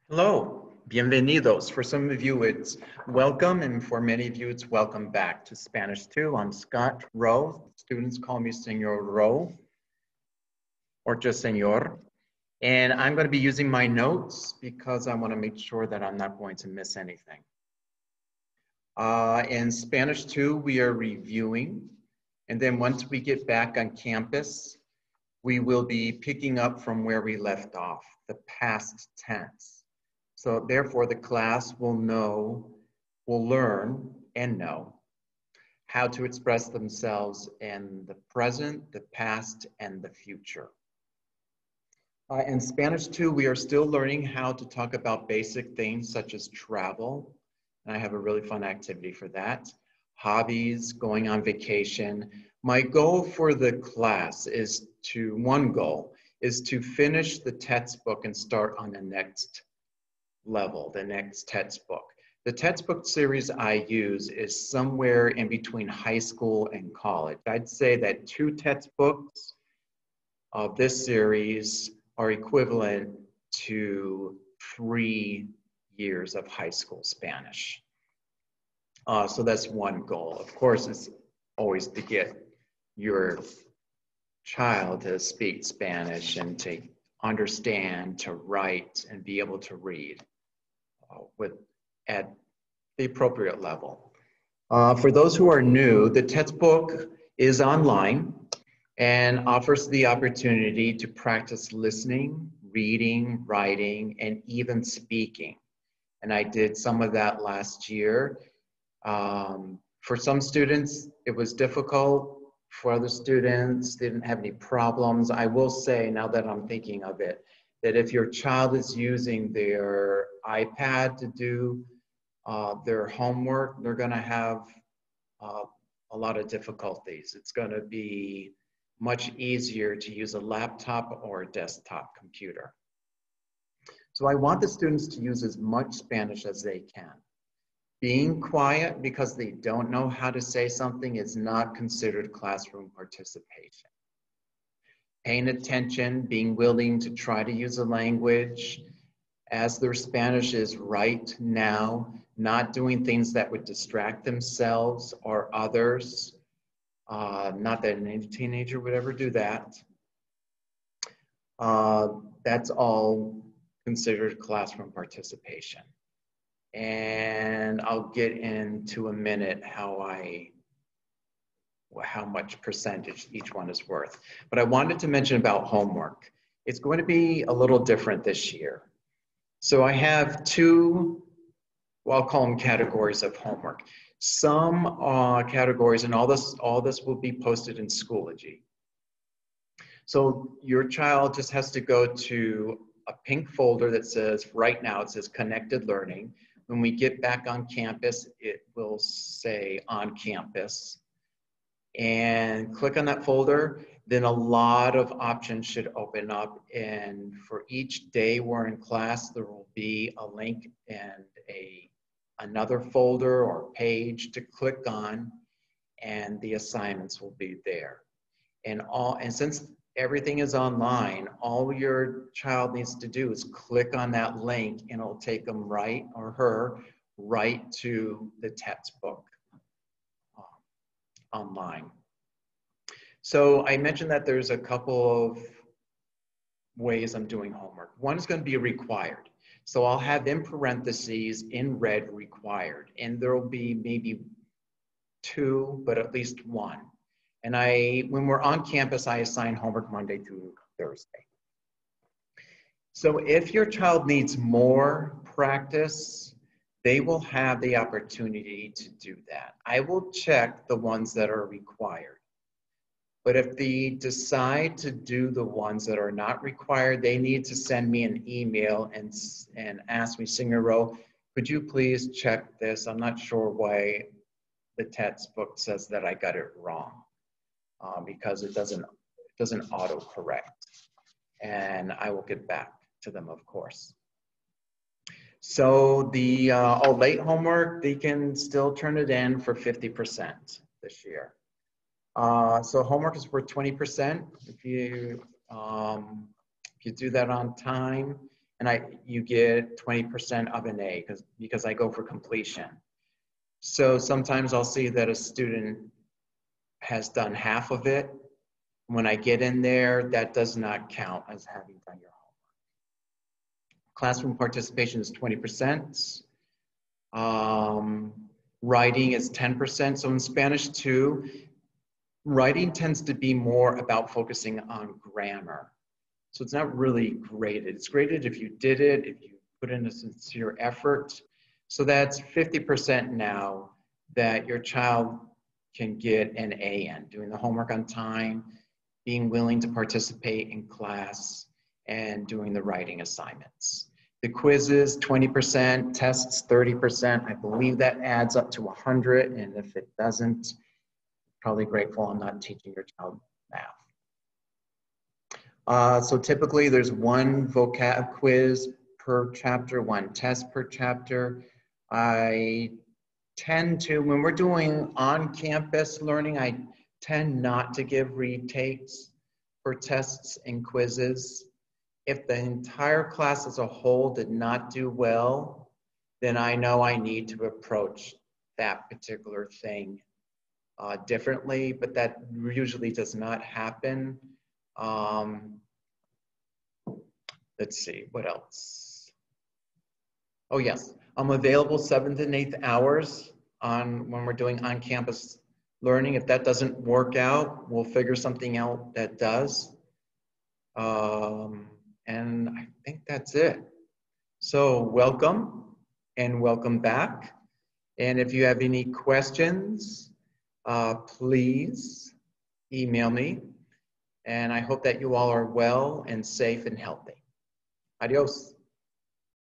Hello, bienvenidos. For some of you, it's welcome, and for many of you, it's welcome back to Spanish 2. I'm Scott Rowe. Students call me Senor Rowe, or just Senor. And I'm going to be using my notes because I want to make sure that I'm not going to miss anything. In Spanish 2, we are reviewing. And then once we get back on campus, we will be picking up from where we left off, the past tense. So therefore, the class will learn and know how to express themselves in the present, the past, and the future. In Spanish 2, we are still learning how to talk about basic things such as travel. And I have a really fun activity for that. Hobbies, going on vacation. My goal for the class is one goal is to finish the textbook and start on the next level, the next textbook. The textbook series I use is somewhere in between high school and college. I'd say that 2 textbooks of this series are equivalent to 3 years of high school Spanish. So that's one goal. Of course, it's always to get your child to speak Spanish and to understand, to write, and be able to read at the appropriate level. For those who are new, the textbook is online and offers the opportunity to practice listening, reading, writing, and even speaking. And I did some of that last year. For some students, it was difficult. For other students, they didn't have any problems. I will say, now that I'm thinking of it, that if your child is using their iPad to do their homework, they're going to have a lot of difficulties. It's going to be much easier to use a laptop or a desktop computer. So I want the students to use as much Spanish as they can. Being quiet because they don't know how to say something is not considered classroom participation. Paying attention, being willing to try to use a language as their Spanish is right now, not doing things that would distract themselves or others. Not that any teenager would ever do that. That's all considered classroom participation. And I'll get into a minute how much percentage each one is worth. But I wanted to mention about homework. It's going to be a little different this year. So I have 2, well, I'll call them categories of homework. Some categories, and all this will be posted in Schoology. So your child just has to go to a pink folder that says, right now it says Connected Learning. When we get back on campus, it will say On Campus. And click on that folder, then a lot of options should open up. And for each day we're in class, there will be a link and another folder or page to click on, and the assignments will be there. And since everything is online, all your child needs to do is click on that link and it'll take them right to the textbook online. So I mentioned that there's a couple of ways I'm doing homework. One is going to be required. So I'll have in parentheses in red required, and there will be maybe 2, but at least 1. And when we're on campus, I assign homework Monday through Thursday. So if your child needs more practice, they will have the opportunity to do that. I will check the ones that are required. But if they decide to do the ones that are not required, they need to send me an email and ask me, Senor Rowe, could you please check this? I'm not sure why the textbook says that I got it wrong, because it doesn't auto-correct. And I will get back to them, of course. So the late homework, they can still turn it in for 50% this year. So homework is worth 20%. If you do that on time, and you get 20% of an A because I go for completion. So sometimes I'll see that a student has done half of it. When I get in there, that does not count as having done your homework. Classroom participation is 20%. Writing is 10%. So in Spanish 2, writing tends to be more about focusing on grammar. So it's not really graded. It's graded if you did it, if you put in a sincere effort. So that's 50% now that your child can get an A in, doing the homework on time, being willing to participate in class, and doing the writing assignments. The quizzes, 20%, tests, 30%. I believe that adds up to 100, and if it doesn't, probably grateful I'm not teaching your child math. So typically there's one vocab quiz per chapter, one test per chapter. I tend to, when we're doing on-campus learning, I tend not to give retakes for tests and quizzes. If the entire class as a whole did not do well, then I know I need to approach that particular thing differently, but that usually does not happen. Let's see, what else? Oh yes, I'm available 7th and 8th hours when we're doing on-campus learning. If that doesn't work out, we'll figure something out that does. And I think that's it. So welcome and welcome back. And if you have any questions, please email me. And I hope that you all are well and safe and healthy. Adios.